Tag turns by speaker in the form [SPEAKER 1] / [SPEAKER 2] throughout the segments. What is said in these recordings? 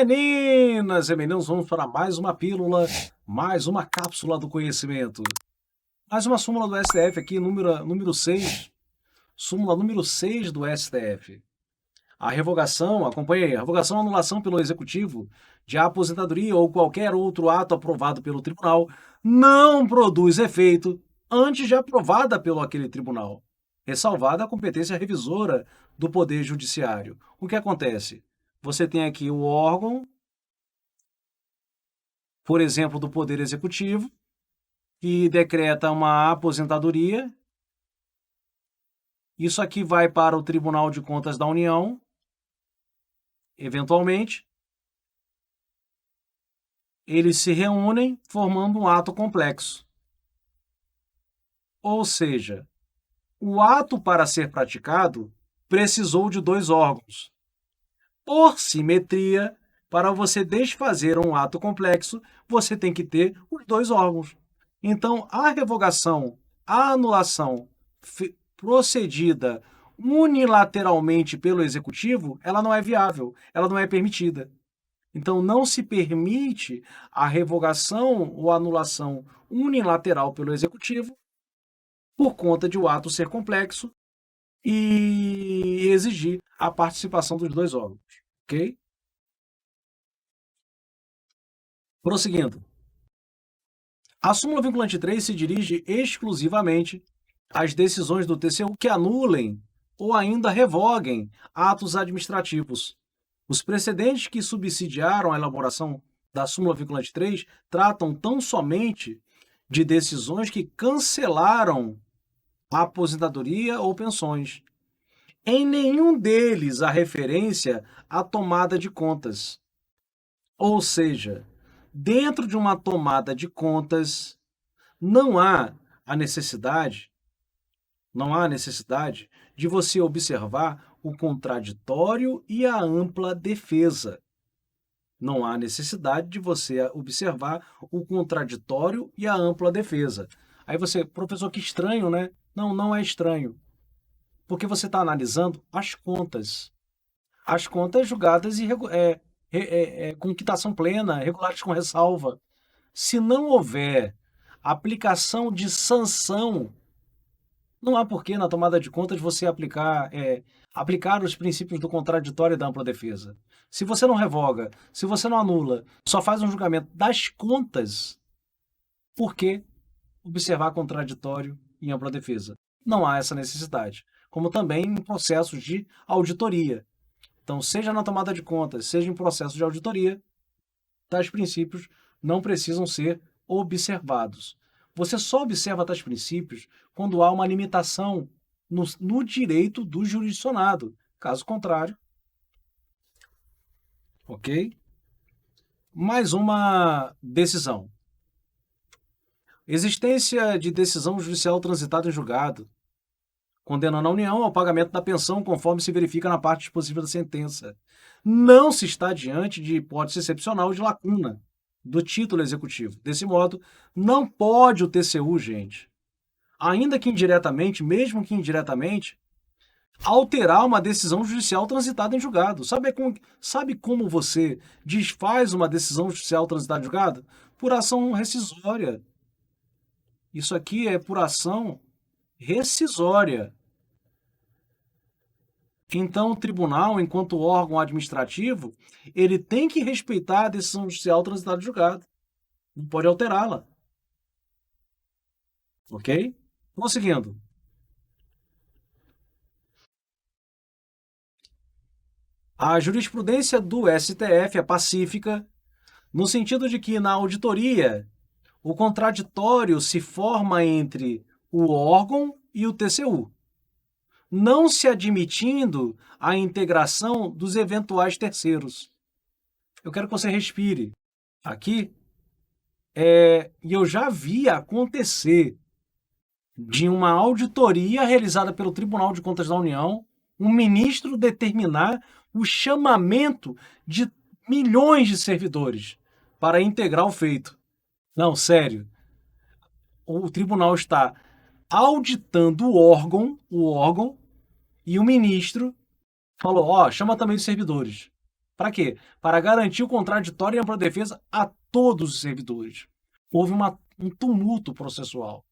[SPEAKER 1] Meninas e meninos, vamos para mais uma pílula, mais uma cápsula do conhecimento. Mais uma súmula do STF aqui, número 6. Súmula número 6 do STF. A revogação, acompanhe aí, a revogação ou anulação pelo Executivo de aposentadoria ou qualquer outro ato aprovado pelo tribunal não produz efeito antes de aprovada pelo aquele tribunal, ressalvada a competência revisora do Poder Judiciário. O que acontece? Você tem aqui o órgão, por exemplo, do Poder Executivo, que decreta uma aposentadoria. Isso aqui vai para o Tribunal de Contas da União, eventualmente. Eles se reúnem formando um ato complexo. Ou seja, o ato para ser praticado precisou de dois órgãos. Por simetria, para você desfazer um ato complexo, você tem que ter os dois órgãos. Então, a revogação, a anulação procedida unilateralmente pelo Executivo, ela não é viável, ela não é permitida. Então, não se permite a revogação ou anulação unilateral pelo Executivo por conta de o ato ser complexo e exigir a participação dos dois órgãos, ok? Prosseguindo. A súmula vinculante 3 se dirige exclusivamente às decisões do TCU que anulem ou ainda revoguem atos administrativos. Os precedentes que subsidiaram a elaboração da súmula vinculante 3 tratam tão somente de decisões que cancelaram a aposentadoria ou pensões. Em nenhum deles há referência à tomada de contas. Ou seja, dentro de uma tomada de contas, não há a necessidade, não há necessidade de você observar o contraditório e a ampla defesa. Não há necessidade de você observar o contraditório e a ampla defesa. Aí você, professor, que estranho, né? Não, não é estranho. Porque você está analisando as contas. As contas julgadas com quitação plena, regulares com ressalva. Se não houver aplicação de sanção, não há porquê na tomada de contas você aplicar os princípios do contraditório e da ampla defesa. Se você não revoga, se você não anula, só faz um julgamento das contas, por que observar contraditório e ampla defesa? Não há essa necessidade. Como também em processos de auditoria. Então, seja na tomada de contas, seja em processo de auditoria, tais princípios não precisam ser observados. Você só observa tais princípios quando há uma limitação no direito do jurisdicionado. Caso contrário, ok? Mais uma decisão. Existência de decisão judicial transitada em julgado, condenando a União ao pagamento da pensão conforme se verifica na parte dispositiva da sentença. Não se está diante de hipótese excepcional de lacuna do título executivo. Desse modo, não pode o TCU, gente, ainda que indiretamente, mesmo que indiretamente, alterar uma decisão judicial transitada em julgado. Sabe como você desfaz uma decisão judicial transitada em julgado? Por ação rescisória. Isso aqui é por ação rescisória. Então, o tribunal, enquanto órgão administrativo, ele tem que respeitar a decisão judicial transitada em julgado. Não pode alterá-la. Ok? Prosseguindo. A jurisprudência do STF é pacífica, no sentido de que, na auditoria, o contraditório se forma entre o órgão e o TCU, não se admitindo a integração dos eventuais terceiros. Eu quero que você respire aqui. E eu já vi acontecer de uma auditoria realizada pelo Tribunal de Contas da União, um ministro determinar o chamamento de milhões de servidores para integrar o feito. Não, sério. O tribunal está auditando o órgão, e o ministro falou, chama também os servidores. Para quê? Para garantir o contraditório e ampla defesa a todos os servidores. Houve um tumulto processual,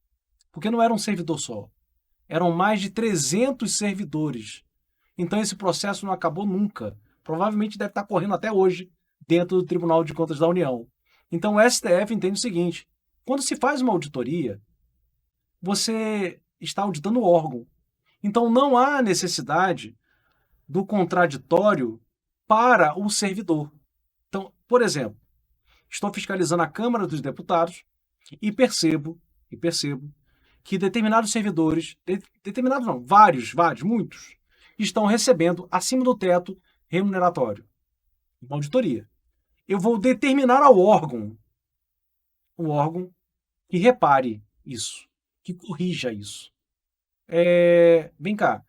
[SPEAKER 1] porque não era um servidor só, eram mais de 300 servidores. Então esse processo não acabou nunca. Provavelmente deve estar correndo até hoje dentro do Tribunal de Contas da União. Então o STF entende o seguinte: quando se faz uma auditoria, você está auditando o órgão. Então não há necessidade do contraditório para o servidor. Então, por exemplo, estou fiscalizando a Câmara dos Deputados e percebo que determinados servidores, determinados não, vários, muitos, estão recebendo acima do teto remuneratório. Uma auditoria. Eu vou determinar ao órgão, o órgão que repare isso, que corrija isso. Vem cá,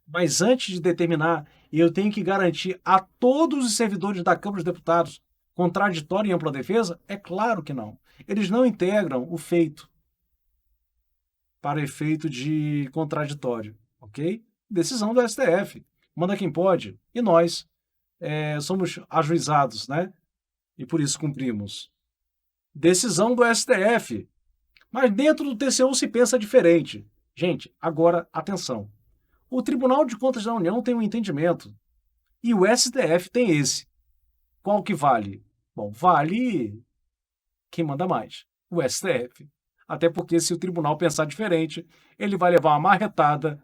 [SPEAKER 1] mas antes de determinar, eu tenho que garantir a todos os servidores da Câmara dos Deputados contraditório e ampla defesa? É claro que não. Eles não integram o feito para efeito de contraditório, ok? Decisão do STF. Manda quem pode. E nós somos ajuizados, né? E por isso cumprimos. Decisão do STF. Mas dentro do TCU se pensa diferente. Gente, agora, atenção. O Tribunal de Contas da União tem um entendimento e o STF tem esse. Qual que vale? Bom, vale quem manda mais, o STF. Até porque se o tribunal pensar diferente, ele vai levar uma marretada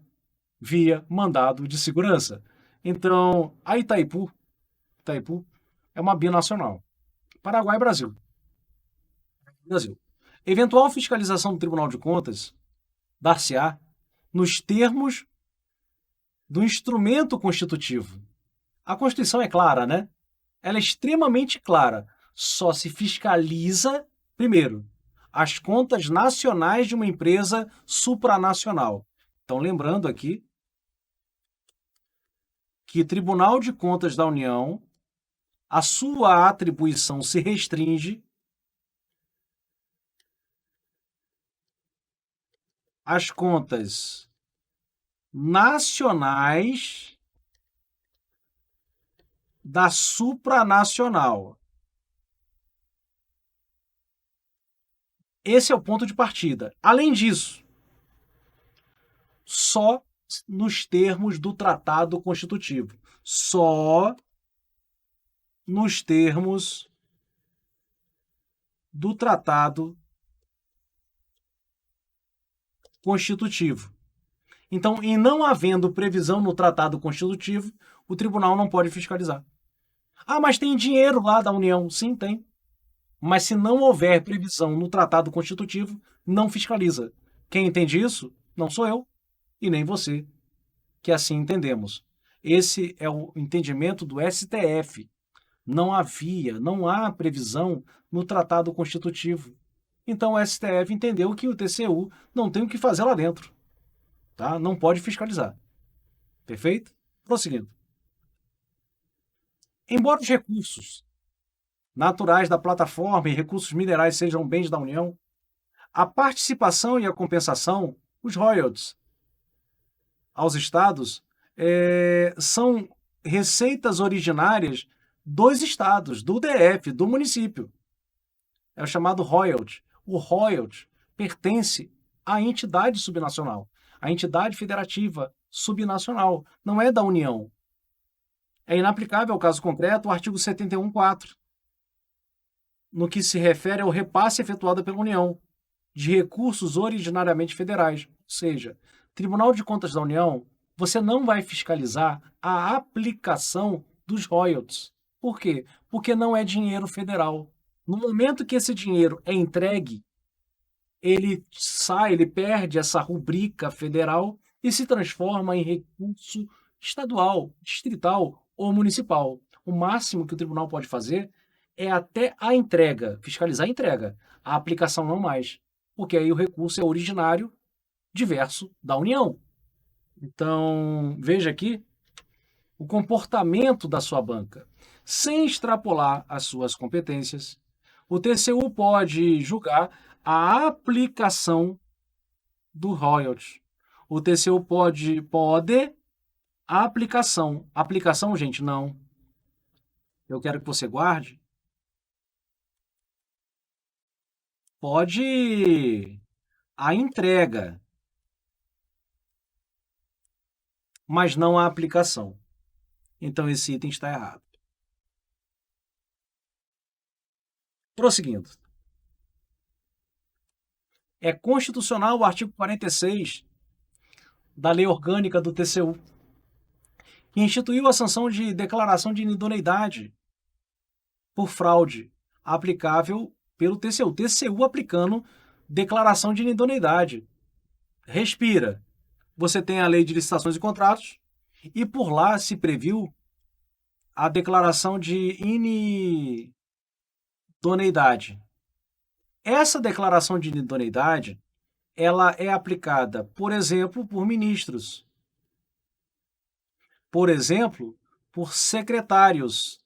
[SPEAKER 1] via mandado de segurança. Então, a Itaipu é uma binacional. Paraguai e Brasil. Eventual fiscalização do Tribunal de Contas dar-se-á nos termos do instrumento constitutivo. A Constituição é clara, né? Ela é extremamente clara. Só se fiscaliza, primeiro, as contas nacionais de uma empresa supranacional. Então, lembrando aqui que Tribunal de Contas da União, a sua atribuição se restringe às contas nacionais da supranacional. Esse é o ponto de partida. Além disso, só nos termos do Tratado Constitutivo. Só nos termos do Tratado Constitutivo. Então, em não havendo previsão no Tratado Constitutivo, o tribunal não pode fiscalizar. Ah, mas tem dinheiro lá da União. Sim, tem. Mas se não houver previsão no Tratado Constitutivo, não fiscaliza. Quem entende isso? Não sou eu e nem você, que assim entendemos. Esse é o entendimento do STF. Não há previsão no Tratado Constitutivo. Então o STF entendeu que o TCU não tem o que fazer lá dentro. Tá? Não pode fiscalizar. Perfeito? Prosseguindo. Embora os recursos naturais da plataforma e recursos minerais sejam bens da União, a participação e a compensação, os royalties, aos estados, são receitas originárias dos estados, do DF, do município. É o chamado royalty. O royalty pertence à entidade subnacional, à entidade federativa subnacional, não é da União. É inaplicável ao caso concreto o artigo 71.4, no que se refere ao repasse efetuado pela União de recursos originariamente federais. Ou seja, Tribunal de Contas da União, você não vai fiscalizar a aplicação dos royalties. Por quê? Porque não é dinheiro federal. No momento que esse dinheiro é entregue, ele perde essa rubrica federal e se transforma em recurso estadual, distrital ou municipal. O máximo que o tribunal pode fazer é até a entrega, fiscalizar a entrega, a aplicação não mais, porque aí o recurso é originário diverso da União. Então, veja aqui o comportamento da sua banca. Sem extrapolar as suas competências, o TCU pode julgar a aplicação do royalties. O TCU pode aplicação. Aplicação, gente, não. eu quero que você guarde, pode a entrega, mas não a aplicação. Então esse item está errado. Prosseguindo. É constitucional o artigo 46 da Lei Orgânica do TCU, que instituiu a sanção de declaração de inidoneidade por fraude aplicável pelo TCU. TCU aplicando declaração de inidoneidade. Respira. Você tem a Lei de Licitações e Contratos e por lá se previu a declaração de inidoneidade. Essa declaração de inidoneidade, ela é aplicada, por exemplo, por ministros, por exemplo, por secretários.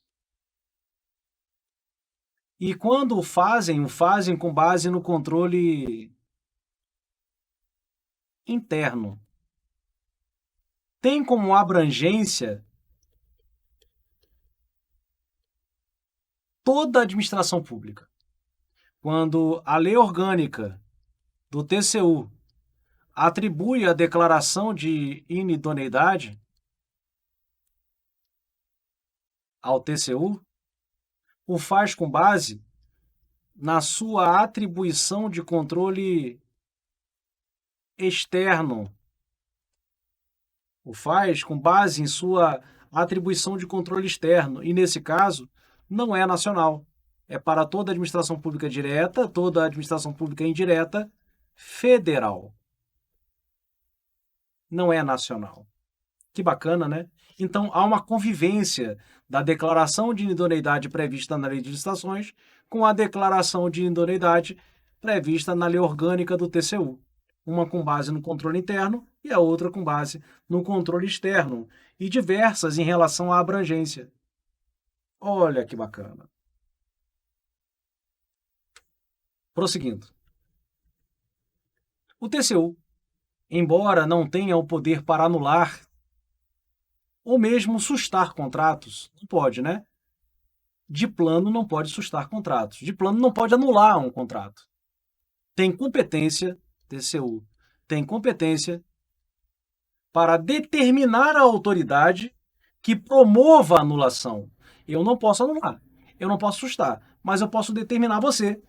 [SPEAKER 1] E quando o fazem com base no controle interno. Tem como abrangência toda a administração pública. Quando a lei orgânica do TCU atribui a declaração de inidoneidade ao TCU, o faz com base na sua atribuição de controle externo. O faz com base em sua atribuição de controle externo, e nesse caso, não é nacional. É para toda a administração pública direta, toda a administração pública indireta, federal. Não é nacional. Que bacana, né? Então, há uma convivência da declaração de inidoneidade prevista na Lei de Licitações com a declaração de inidoneidade prevista na Lei Orgânica do TCU. Uma com base no controle interno e a outra com base no controle externo, e diversas em relação à abrangência. Olha que bacana. Prosseguindo. O TCU, embora não tenha o poder para anular ou mesmo sustar contratos, não pode, né? De plano não pode sustar contratos, de plano não pode anular um contrato. Tem competência, TCU, tem competência para determinar a autoridade que promova a anulação. Eu não posso anular, eu não posso sustar, mas eu posso determinar você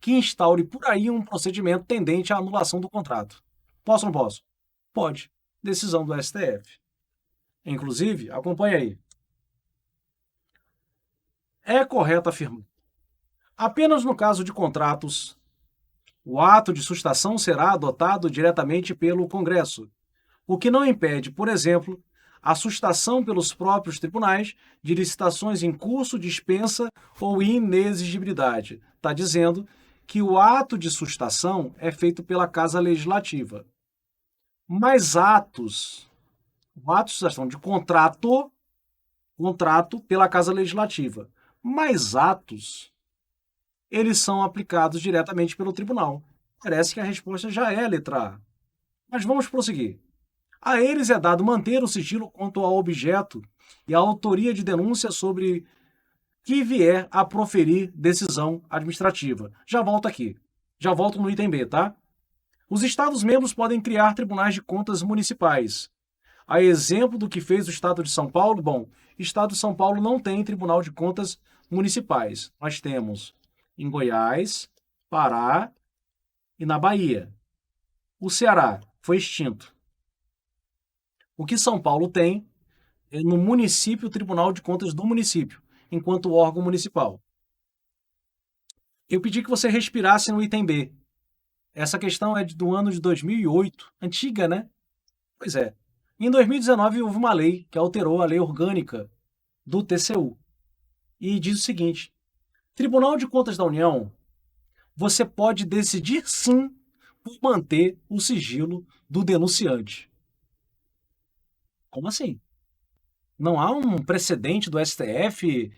[SPEAKER 1] que instaure por aí um procedimento tendente à anulação do contrato. Posso ou não posso? Pode. Decisão do STF. Inclusive, acompanhe aí. É correto afirmar. Apenas no caso de contratos, o ato de sustação será adotado diretamente pelo Congresso, o que não impede, por exemplo, a sustação pelos próprios tribunais de licitações em curso, dispensa ou inexigibilidade. Está dizendo que o ato de sustação é feito pela Casa Legislativa. Mas o ato de sustação de contrato pela Casa Legislativa. Mas atos, eles são aplicados diretamente pelo tribunal. Parece que a resposta já é a letra A. Mas vamos prosseguir. A eles é dado manter o sigilo quanto ao objeto e a autoria de denúncia sobre que vier a proferir decisão administrativa. Já volto aqui. Já volto no item B, tá? Os Estados-membros podem criar tribunais de contas municipais. A exemplo do que fez o Estado de São Paulo, bom, o Estado de São Paulo não tem tribunal de contas municipais. Nós temos em Goiás, Pará e na Bahia. O Ceará foi extinto. O que São Paulo tem é no município o Tribunal de Contas do município, enquanto órgão municipal. Eu pedi que você respirasse no item B. Essa questão é do ano de 2008, antiga, né? Pois é. Em 2019 houve uma lei que alterou a lei orgânica do TCU. E diz o seguinte: Tribunal de Contas da União, você pode decidir sim por manter o sigilo do denunciante. Como assim? Não há um precedente do STF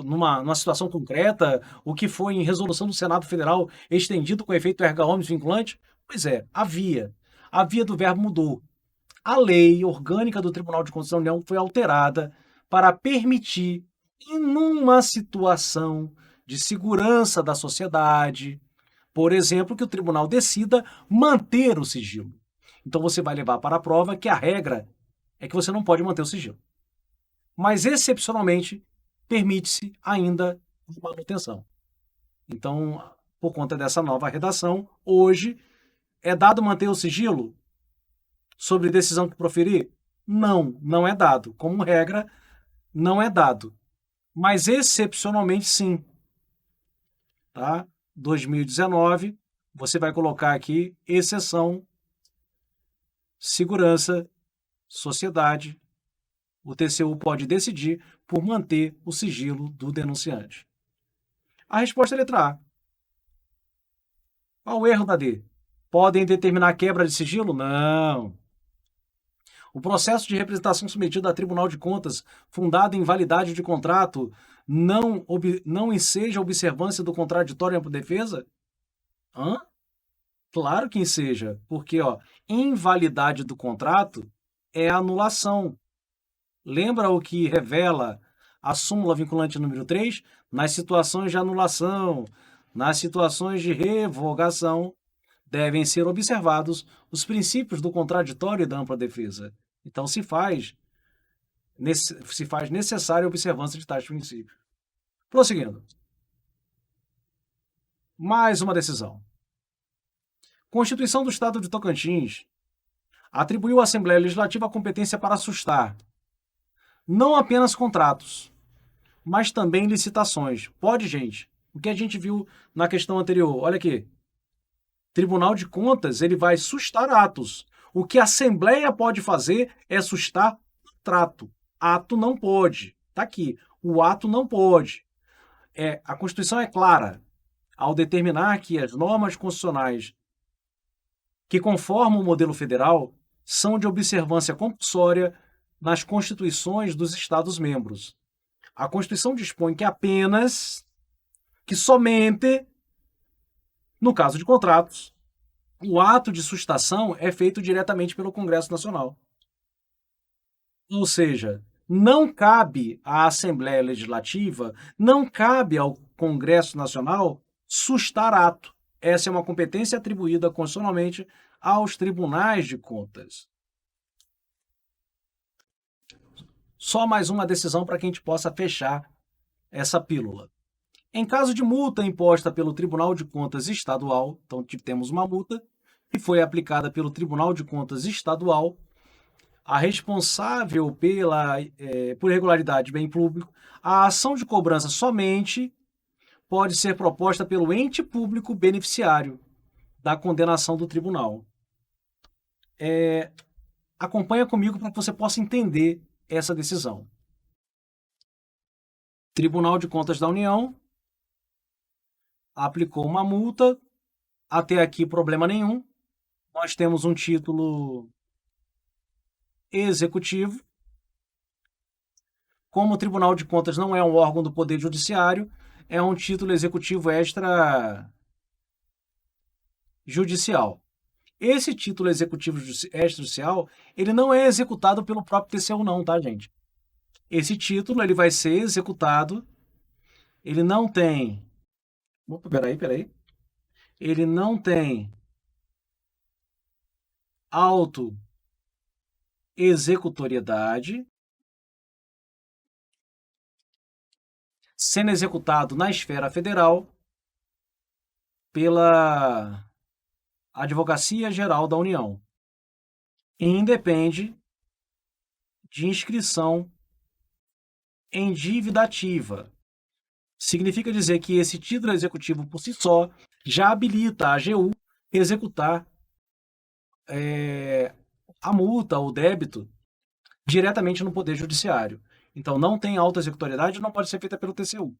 [SPEAKER 1] numa situação concreta, o que foi em resolução do Senado Federal estendido com efeito erga omnes vinculante? Pois é, havia. A via do verbo mudou. A lei orgânica do Tribunal de Contas da União foi alterada para permitir, em uma situação de segurança da sociedade, por exemplo, que o tribunal decida manter o sigilo. Então você vai levar para a prova que a regra é que você não pode manter o sigilo. Mas, excepcionalmente, permite-se ainda a manutenção. Então, por conta dessa nova redação, hoje, é dado manter o sigilo sobre decisão que proferir? Não, não é dado. Como regra, não é dado. Mas, excepcionalmente, sim. Tá? 2019, você vai colocar aqui exceção, segurança, sociedade. O TCU pode decidir por manter o sigilo do denunciante. A resposta é a letra A. Qual o erro da D? Podem determinar quebra de sigilo? Não. O processo de representação submetido a Tribunal de Contas, fundado em validade de contrato, não enseja observância do contraditório em ampla defesa? Hã? Claro que enseja, porque invalidade do contrato é anulação. Lembra o que revela a súmula vinculante número 3? Nas situações de anulação, nas situações de revogação, devem ser observados os princípios do contraditório e da ampla defesa. Então, se faz necessária a observância de tais princípios. Prosseguindo. Mais uma decisão. Constituição do Estado de Tocantins atribuiu à Assembleia Legislativa a competência para sustar não apenas contratos, mas também licitações. Pode, gente. O que a gente viu na questão anterior. Olha aqui. Tribunal de Contas, ele vai sustar atos. O que a Assembleia pode fazer é sustar contrato. Ato não pode. Está aqui. O ato não pode. A Constituição é clara ao determinar que as normas constitucionais que conformam o modelo federal são de observância compulsória nas constituições dos Estados-membros. A Constituição dispõe que somente, no caso de contratos, o ato de sustação é feito diretamente pelo Congresso Nacional. Ou seja, não cabe à Assembleia Legislativa, não cabe ao Congresso Nacional sustar ato. Essa é uma competência atribuída constitucionalmente aos tribunais de contas. Só mais uma decisão para que a gente possa fechar essa pílula. Em caso de multa imposta pelo Tribunal de Contas Estadual, então temos uma multa que foi aplicada pelo Tribunal de Contas Estadual, a responsável por irregularidade de bem público, a ação de cobrança somente pode ser proposta pelo ente público beneficiário da condenação do tribunal. Acompanha comigo para que você possa entender essa decisão. Tribunal de Contas da União aplicou uma multa, até aqui problema nenhum. Nós temos um título executivo. Como o Tribunal de Contas não é um órgão do Poder Judiciário, é um título executivo extrajudicial. Esse título executivo extrajudicial, ele não é executado pelo próprio TCU não, tá, gente? Esse título, ele vai ser executado, ele não tem... Opa, peraí. Ele não tem auto-executoriedade, sendo executado na esfera federal pela Advocacia Geral da União. E independe de inscrição em dívida ativa. Significa dizer que esse título executivo por si só já habilita a AGU executar a multa, o débito, diretamente no Poder Judiciário. Então, não tem auto-executoriedade, não pode ser feita pelo TCU.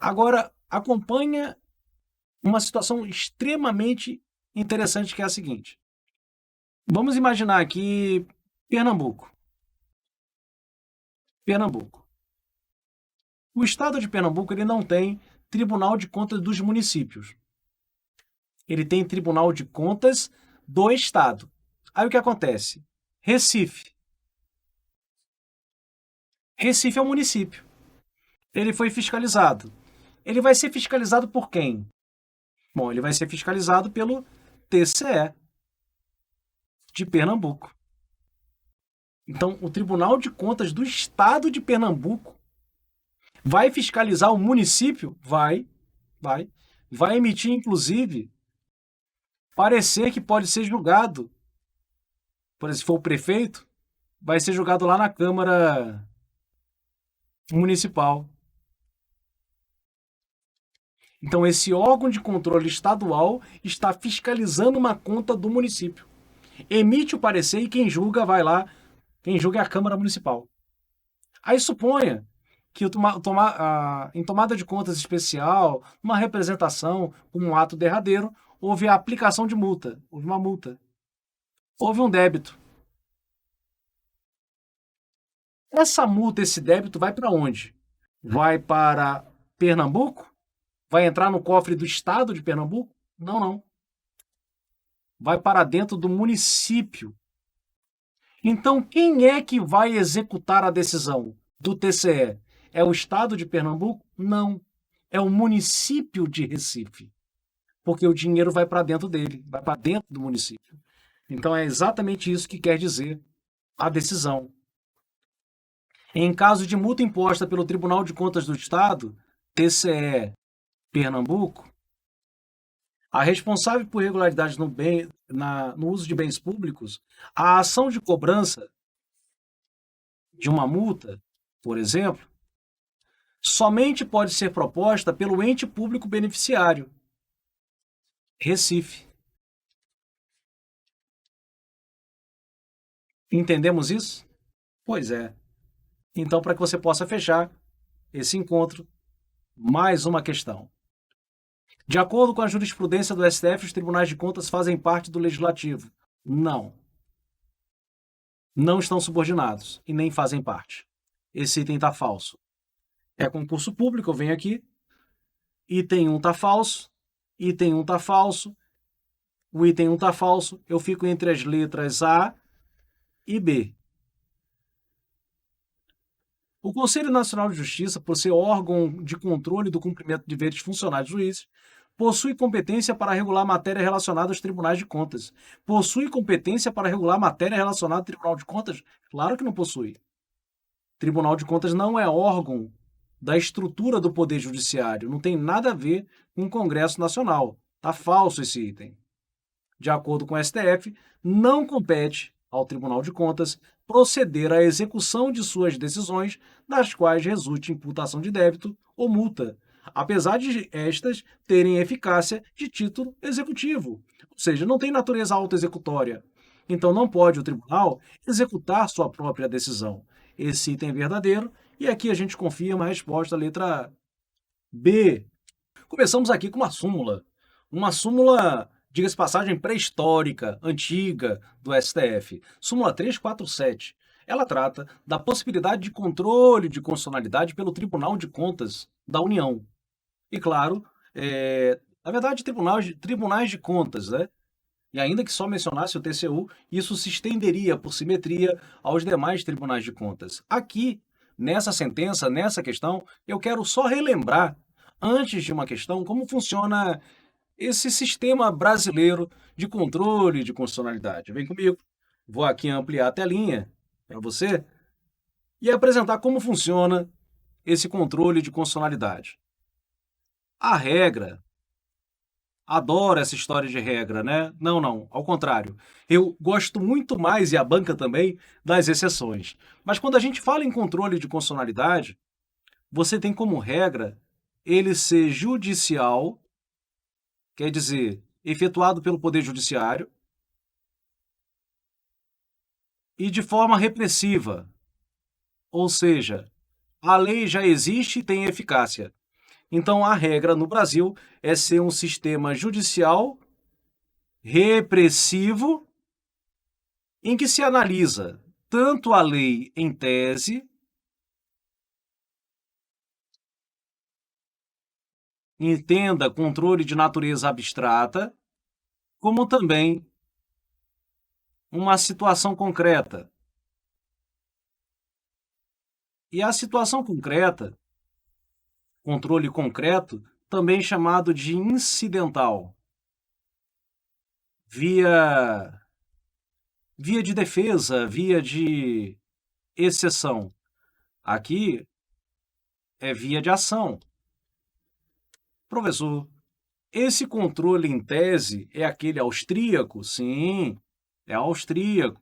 [SPEAKER 1] Agora, acompanha uma situação extremamente interessante, que é a seguinte. Vamos imaginar aqui Pernambuco. O estado de Pernambuco, ele não tem Tribunal de Contas dos municípios. Ele tem Tribunal de Contas do estado. Aí o que acontece? Recife. Recife é um município. Ele foi fiscalizado. Ele vai ser fiscalizado por quem? Bom, ele vai ser fiscalizado pelo TCE de Pernambuco. Então, o Tribunal de Contas do Estado de Pernambuco vai fiscalizar o município? Vai. Vai emitir, inclusive, parecer que pode ser julgado. Por exemplo, se for o prefeito, vai ser julgado lá na Câmara Municipal. Então, esse órgão de controle estadual está fiscalizando uma conta do município. Emite o parecer e quem julga vai lá, quem julga é a Câmara Municipal. Aí suponha que em tomada de contas especial, uma representação, um ato derradeiro, houve a aplicação de multa, houve uma multa, houve um débito. Essa multa, esse débito vai para onde? Vai para Pernambuco? Vai entrar no cofre do estado de Pernambuco? Não, não. Vai para dentro do município. Então, quem é que vai executar a decisão do TCE? É o estado de Pernambuco? Não. É o município de Recife. Porque o dinheiro vai para dentro dele, vai para dentro do município. Então, é exatamente isso que quer dizer a decisão. Em caso de multa imposta pelo Tribunal de Contas do Estado, TCE Pernambuco, a responsável por irregularidades no uso de bens públicos, a ação de cobrança de uma multa, por exemplo, somente pode ser proposta pelo ente público beneficiário, Recife. Entendemos isso? Pois é. Então, para que você possa fechar esse encontro, mais uma questão. De acordo com a jurisprudência do STF, os tribunais de contas fazem parte do legislativo. Não. Não estão subordinados e nem fazem parte. Esse item está falso. É concurso público, eu venho aqui, item 1 está falso, item 1 está falso, o item 1 está falso, eu fico entre as letras A e B. O Conselho Nacional de Justiça, por ser órgão de controle do cumprimento de deveres funcionais dos juízes, possui competência para regular matéria relacionada aos tribunais de contas. Possui competência para regular matéria relacionada ao Tribunal de Contas? Claro que não possui. Tribunal de Contas não é órgão da estrutura do Poder Judiciário, não tem nada a ver com o Congresso Nacional. Está falso esse item. De acordo com o STF, não compete ao Tribunal de Contas proceder à execução de suas decisões, das quais resulte imputação de débito ou multa, apesar de estas terem eficácia de título executivo, ou seja, não tem natureza autoexecutória. Então não pode o tribunal executar sua própria decisão. Esse item é verdadeiro e aqui a gente confirma a resposta, letra B. Começamos aqui com uma súmula. Uma súmula, diga-se de passagem, pré-histórica, antiga, do STF. Súmula 347. Ela trata da possibilidade de controle de constitucionalidade pelo Tribunal de Contas da União. E, claro, na verdade, tribunais de contas, né? E ainda que só mencionasse o TCU, isso se estenderia por simetria aos demais tribunais de contas. Aqui, nessa sentença, nessa questão, eu quero só relembrar, antes de uma questão, como funciona esse sistema brasileiro de controle de constitucionalidade. Vem comigo. Vou aqui ampliar a telinha para você e apresentar como funciona esse controle de constitucionalidade. A regra, adoro essa história de regra, né? Não, não, ao contrário. Eu gosto muito mais, e a banca também, das exceções. Mas quando a gente fala em controle de constitucionalidade, você tem como regra ele ser judicial, quer dizer, efetuado pelo Poder Judiciário, e de forma repressiva, ou seja, a lei já existe e tem eficácia. Então, a regra no Brasil é ser um sistema judicial repressivo em que se analisa tanto a lei em tese, entenda controle de natureza abstrata, como também uma situação concreta. E a situação concreta, controle concreto, também chamado de incidental, via de defesa, via de exceção. Aqui é via de ação. Professor, esse controle em tese é aquele austríaco? Sim, é austríaco.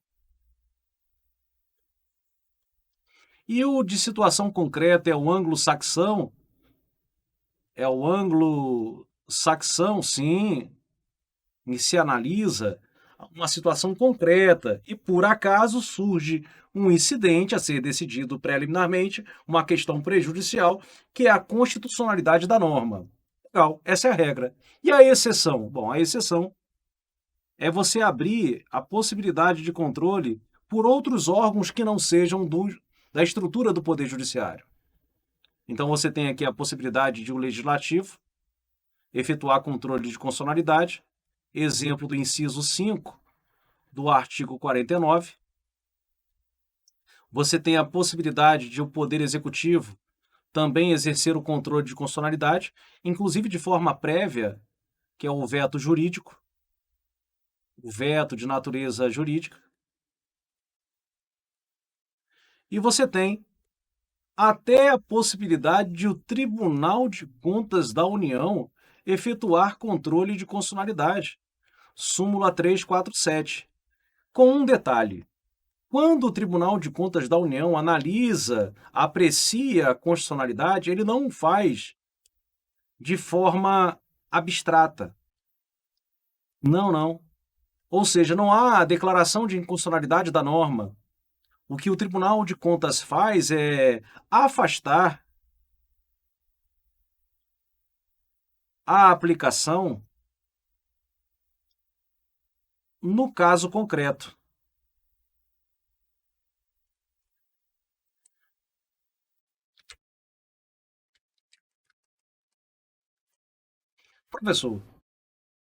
[SPEAKER 1] E o de situação concreta é o anglo-saxão? É o anglo-saxão, sim. E se analisa uma situação concreta e, por acaso, surge um incidente a ser decidido preliminarmente, uma questão prejudicial, que é a constitucionalidade da norma. Legal, essa é a regra. E a exceção? Bom, a exceção é você abrir a possibilidade de controle por outros órgãos que não sejam da estrutura do Poder Judiciário. Então, você tem aqui a possibilidade de o Legislativo efetuar controle de constitucionalidade, exemplo do inciso 5 do artigo 49. Você tem a possibilidade de o Poder Executivo também exercer o controle de constitucionalidade, inclusive de forma prévia, que é o veto jurídico, o veto de natureza jurídica. E você tem até a possibilidade de o Tribunal de Contas da União efetuar controle de constitucionalidade. Súmula 347. Com um detalhe: quando o Tribunal de Contas da União analisa, aprecia a constitucionalidade, ele não faz de forma abstrata. Não, não. Ou seja, não há declaração de inconstitucionalidade da norma. O que o Tribunal de Contas faz é afastar a aplicação no caso concreto. Professor,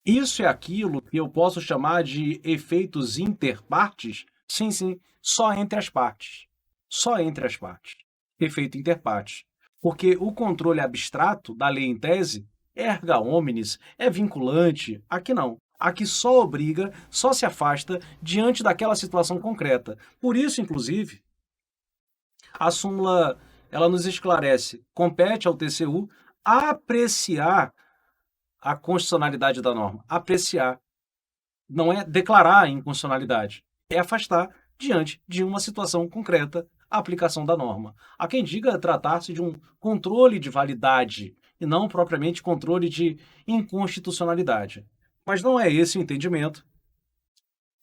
[SPEAKER 1] isso é aquilo que eu posso chamar de efeitos interpartes? Sim, sim, só entre as partes. Só entre as partes. Efeito interpartes. Porque o controle abstrato da lei em tese, erga omnes, é vinculante. Aqui não. Aqui só obriga, só se afasta diante daquela situação concreta. Por isso, inclusive, a súmula ela nos esclarece, compete ao TCU apreciar a constitucionalidade da norma. Apreciar. Não é declarar a inconstitucionalidade, é afastar diante de uma situação concreta a aplicação da norma. Há quem diga tratar-se de um controle de validade e não propriamente controle de inconstitucionalidade. Mas não é esse o entendimento,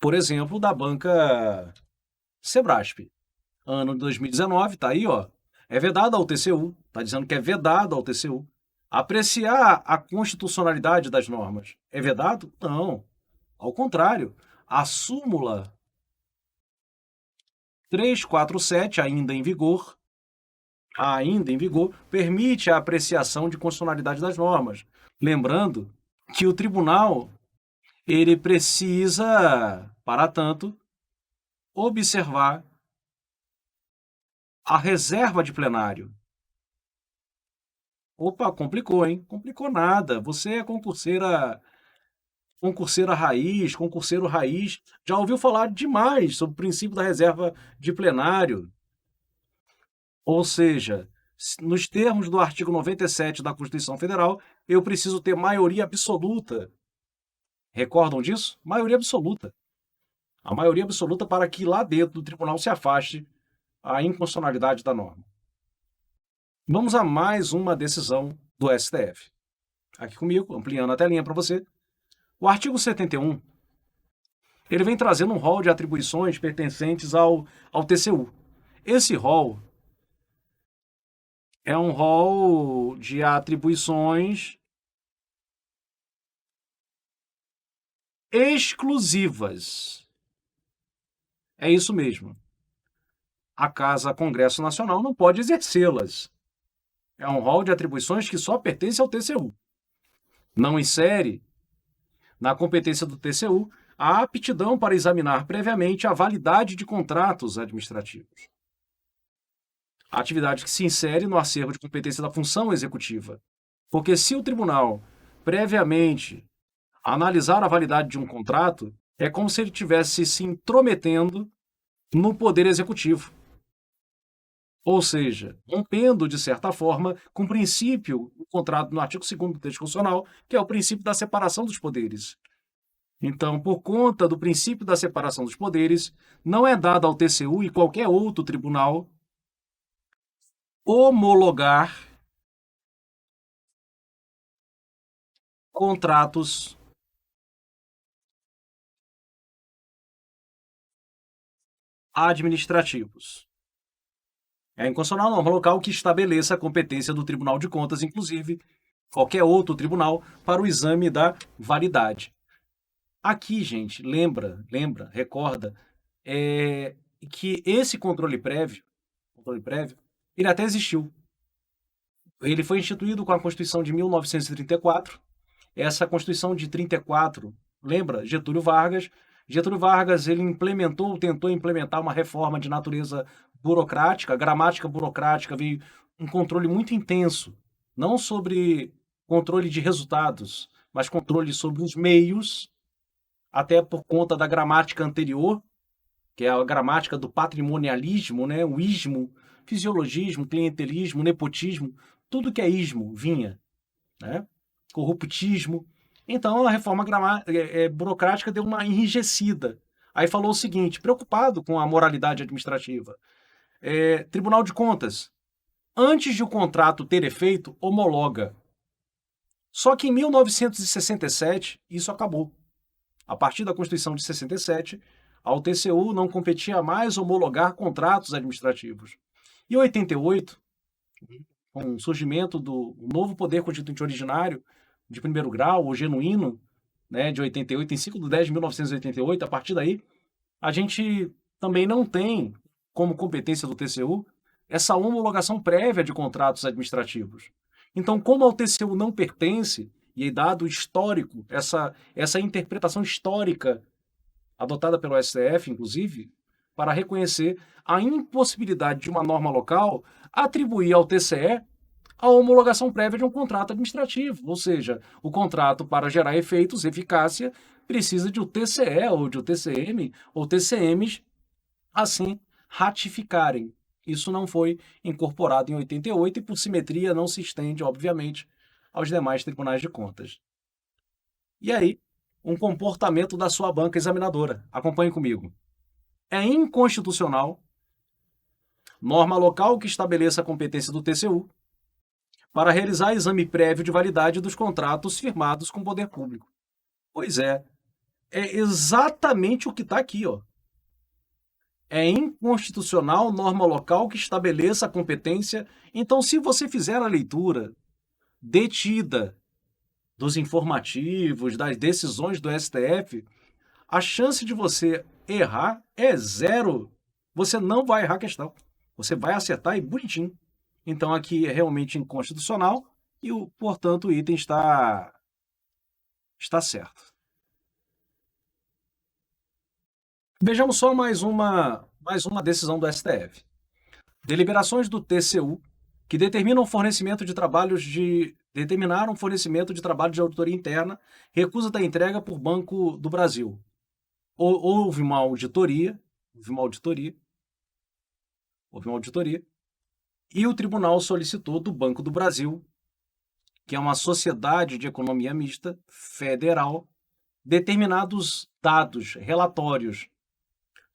[SPEAKER 1] por exemplo, da banca Sebrasp. Ano de 2019, está aí, ó. É vedado ao TCU, está dizendo que é vedado ao TCU. Apreciar a constitucionalidade das normas. É vedado? Não. Ao contrário, a súmula 347, ainda em vigor, permite a apreciação de constitucionalidade das normas. Lembrando que o tribunal ele precisa, para tanto, observar a reserva de plenário. Opa, complicou, hein? Complicou nada. Você é concurseira raiz, concurseiro raiz, já ouviu falar demais sobre o princípio da reserva de plenário. Ou seja, nos termos do artigo 97 da Constituição Federal, eu preciso ter maioria absoluta. Recordam disso? Maioria absoluta. A maioria absoluta para que lá dentro do tribunal se afaste a inconstitucionalidade da norma. Vamos a mais uma decisão do STF. Aqui comigo, ampliando a telinha para você. O artigo 71, ele vem trazendo um rol de atribuições pertencentes ao TCU. Esse rol é um rol de atribuições exclusivas. É isso mesmo. A Casa Congresso Nacional não pode exercê-las. É um rol de atribuições que só pertence ao TCU. Não insere na competência do TCU a aptidão para examinar previamente a validade de contratos administrativos. atividade que se insere no acervo de competência da função executiva. Porque se o tribunal, previamente, analisar a validade de um contrato, é como se ele estivesse se intrometendo no poder executivo. Ou seja, rompendo, de certa forma, com o princípio encontrado no artigo 2º do texto constitucional, que é o princípio da separação dos poderes. Então, por conta do princípio da separação dos poderes, não é dado ao TCU e qualquer outro tribunal homologar contratos administrativos. É inconstitucional a norma local que estabeleça a competência do Tribunal de Contas, inclusive qualquer outro tribunal, para o exame da validade. Aqui, gente, recorda, que esse controle prévio, ele até existiu. Ele foi instituído com a Constituição de 1934. Essa Constituição de 34, lembra? Getúlio Vargas. Getúlio Vargas, ele tentou implementar uma reforma de natureza burocrática, gramática burocrática, veio um controle muito intenso, não sobre controle de resultados, mas controle sobre os meios, até por conta da gramática anterior, que é a gramática do patrimonialismo, né? O ismo, fisiologismo, clientelismo, nepotismo, tudo que é ismo vinha, né? Corruptismo. Então a reforma burocrática deu uma enrijecida. Aí falou o seguinte, preocupado com a moralidade administrativa, Tribunal de Contas, antes de o contrato ter efeito, homologa. Só que em 1967 isso acabou. A partir da Constituição de 67, ao TCU não competia mais homologar contratos administrativos. Em 88, com o surgimento do novo poder constituinte originário de primeiro grau, ou genuíno, né, de 88, em 5 de 10 de 1988, a partir daí, a gente também não tem como competência do TCU essa homologação prévia de contratos administrativos. Então, como ao TCU não pertence, e dado histórico, essa interpretação histórica adotada pelo STF, inclusive, para reconhecer a impossibilidade de uma norma local atribuir ao TCE a homologação prévia de um contrato administrativo. Ou seja, o contrato, para gerar efeitos, eficácia, precisa de o TCE ou de o TCM ou TCMs assim ratificarem. Isso não foi incorporado em 88 e, por simetria, não se estende, obviamente, aos demais tribunais de contas. E aí, um comportamento da sua banca examinadora. Acompanhe comigo. É inconstitucional norma local que estabeleça a competência do TCU para realizar exame prévio de validade dos contratos firmados com o poder público. Pois é exatamente o que está aqui, ó. É inconstitucional norma local que estabeleça a competência. Então, se você fizer a leitura detida dos informativos, das decisões do STF, a chance de você errar é zero. Você não vai errar a questão. Você vai acertar e bonitinho. Então, aqui é realmente inconstitucional e, portanto, o item está certo. Vejamos só mais uma decisão do STF. Deliberações do TCU que determinaram fornecimento de trabalho de auditoria interna, recusa da entrega por Banco do Brasil. Houve uma auditoria, e o tribunal solicitou do Banco do Brasil, que é uma sociedade de economia mista federal, determinados dados, relatórios.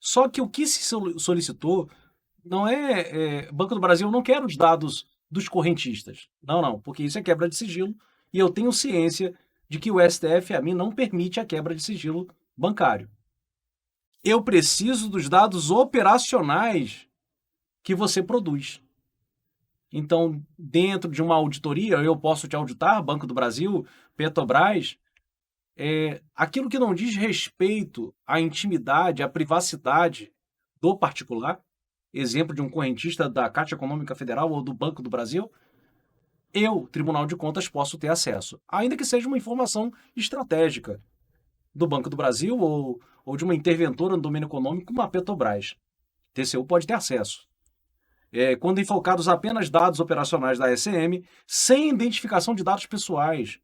[SPEAKER 1] Só que o que se solicitou não Banco do Brasil não quer os dados dos correntistas. Não, porque isso é quebra de sigilo e eu tenho ciência de que o STF a mim não permite a quebra de sigilo bancário. Eu preciso dos dados operacionais que você produz. Então, dentro de uma auditoria, eu posso te auditar, Banco do Brasil, Petrobras, aquilo que não diz respeito à intimidade, à privacidade do particular, exemplo de um correntista da Caixa Econômica Federal ou do Banco do Brasil, eu, Tribunal de Contas, posso ter acesso, ainda que seja uma informação estratégica do Banco do Brasil ou de uma interventora no domínio econômico como a Petrobras. TCU pode ter acesso. quando enfocados apenas dados operacionais da SM, sem identificação de dados pessoais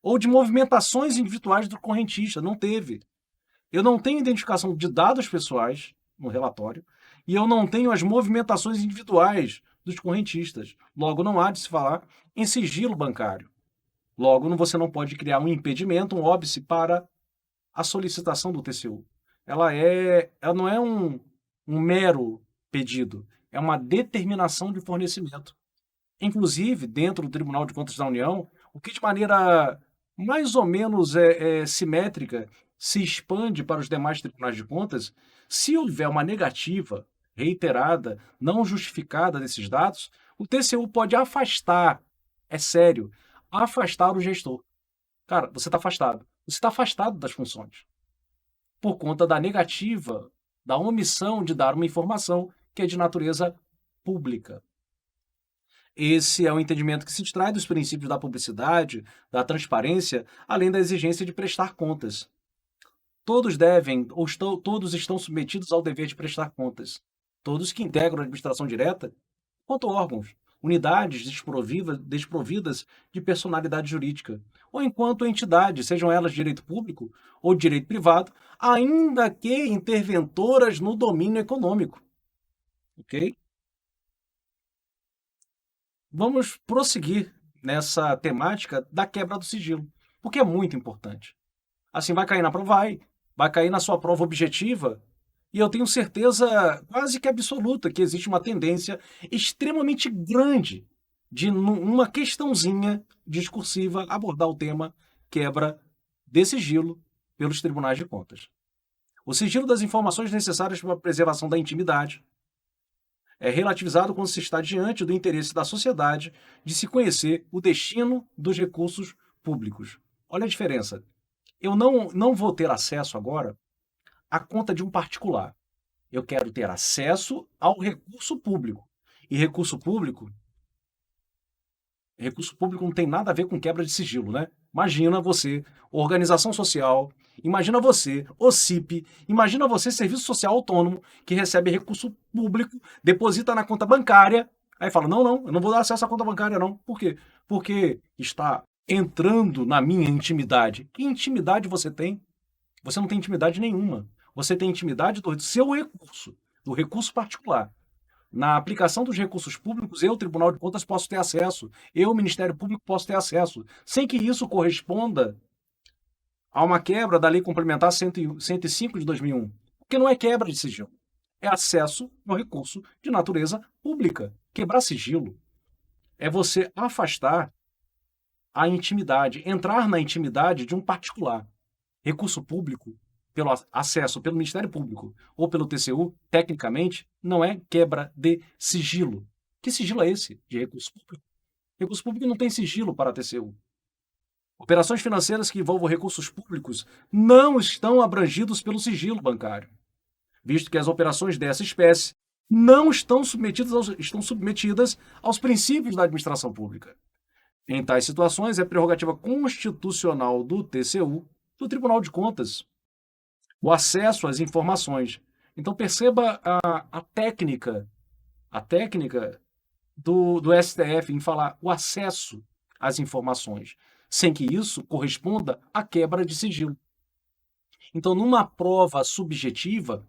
[SPEAKER 1] ou de movimentações individuais do correntista. Não teve. Eu não tenho identificação de dados pessoais no relatório e eu não tenho as movimentações individuais dos correntistas. Logo, não há de se falar em sigilo bancário. Logo, você não pode criar um impedimento, um óbice para a solicitação do TCU. Ela não é um mero pedido, é uma determinação de fornecimento. Inclusive, dentro do Tribunal de Contas da União, o que de maneira mais ou menos simétrica se expande para os demais tribunais de contas, se houver uma negativa reiterada, não justificada desses dados, o TCU pode afastar, é sério, afastar o gestor. Cara, você está afastado. Você está afastado das funções por conta da negativa, da omissão de dar uma informação que é de natureza pública. Esse é o entendimento que se extrai dos princípios da publicidade, da transparência, além da exigência de prestar contas. Todos devem, todos estão submetidos ao dever de prestar contas. Todos que integram a administração direta, quanto órgãos, unidades desprovidas de personalidade jurídica, ou enquanto entidades, sejam elas de direito público ou de direito privado, ainda que interventoras no domínio econômico. Ok? Vamos prosseguir nessa temática da quebra do sigilo, porque é muito importante. Assim, vai cair na prova, vai cair na sua prova objetiva, e eu tenho certeza quase que absoluta que existe uma tendência extremamente grande de, numa questãozinha discursiva, abordar o tema quebra de sigilo pelos tribunais de contas. O sigilo das informações necessárias para a preservação da intimidade é relativizado quando se está diante do interesse da sociedade de se conhecer o destino dos recursos públicos. Olha a diferença. Eu não vou ter acesso agora à conta de um particular. Eu quero ter acesso ao recurso público. E recurso público não tem nada a ver com quebra de sigilo, né? Imagina você, organização social, imagina você, OCIP, imagina você, serviço social autônomo, que recebe recurso público, deposita na conta bancária, aí fala, não, eu não vou dar acesso à conta bancária, não. Por quê? Porque está entrando na minha intimidade. Que intimidade você tem? Você não tem intimidade nenhuma. Você tem intimidade do seu recurso, do recurso particular. Na aplicação dos recursos públicos, eu, Tribunal de Contas, posso ter acesso. Eu, Ministério Público, posso ter acesso. Sem que isso corresponda a uma quebra da Lei Complementar 105 de 2001. Porque não é quebra de sigilo. É acesso ao recurso de natureza pública. Quebrar sigilo é você afastar a intimidade, entrar na intimidade de um particular. Recurso público, pelo acesso pelo Ministério Público ou pelo TCU, tecnicamente, não é quebra de sigilo. Que sigilo é esse de recurso público? Recurso público não tem sigilo para a TCU. Operações financeiras que envolvam recursos públicos não estão abrangidos pelo sigilo bancário, visto que as operações dessa espécie não estão submetidas aos princípios da administração pública. Em tais situações, é prerrogativa constitucional do TCU, do Tribunal de Contas, o acesso às informações. Então perceba a técnica do STF em falar o acesso às informações, sem que isso corresponda à quebra de sigilo. Então, numa prova subjetiva,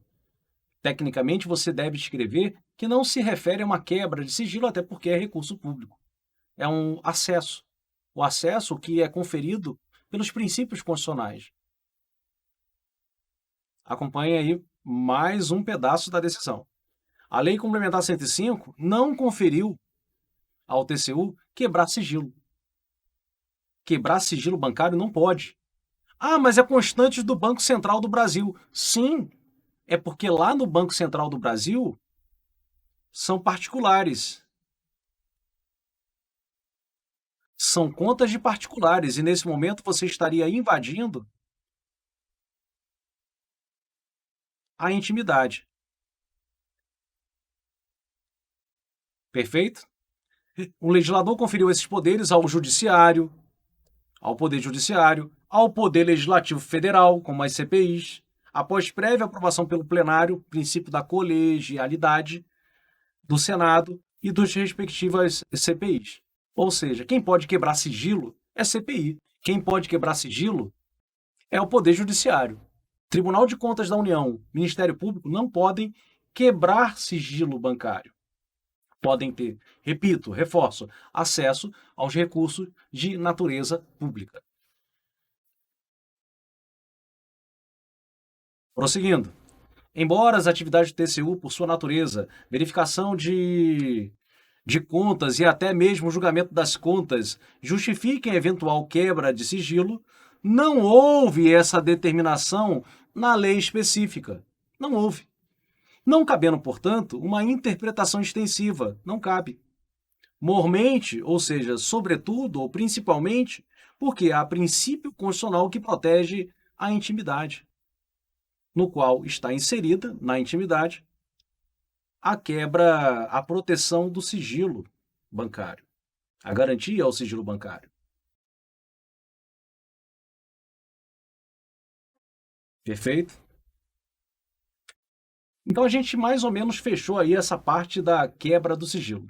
[SPEAKER 1] tecnicamente você deve escrever que não se refere a uma quebra de sigilo, até porque é recurso público. É um acesso. O acesso que é conferido pelos princípios constitucionais. Acompanhe aí mais um pedaço da decisão. A Lei Complementar 105 não conferiu ao TCU quebrar sigilo. Quebrar sigilo bancário não pode. Ah, mas é constante do Banco Central do Brasil. Sim, é porque lá no Banco Central do Brasil são particulares. São contas de particulares e nesse momento você estaria invadindo a intimidade. Perfeito? O legislador conferiu esses poderes ao Judiciário, ao Poder Judiciário, ao Poder Legislativo Federal, como as CPIs, após prévia aprovação pelo plenário, princípio da colegialidade, do Senado e dos respectivas CPIs. Ou seja, quem pode quebrar sigilo é CPI. Quem pode quebrar sigilo é o Poder Judiciário. Tribunal de Contas da União, Ministério Público não podem quebrar sigilo bancário. Podem ter, repito, reforço, acesso aos recursos de natureza pública. Prosseguindo. Embora as atividades do TCU, por sua natureza, verificação de contas e até mesmo julgamento das contas, justifiquem a eventual quebra de sigilo, não houve essa determinação na lei específica. Não houve. Não cabendo, portanto, uma interpretação extensiva. Não cabe. Mormente, ou seja, sobretudo ou principalmente, porque há princípio constitucional que protege a intimidade, no qual está inserida, na intimidade, a quebra, a proteção do sigilo bancário, a garantia ao sigilo bancário. Perfeito? Então a gente mais ou menos fechou aí essa parte da quebra do sigilo.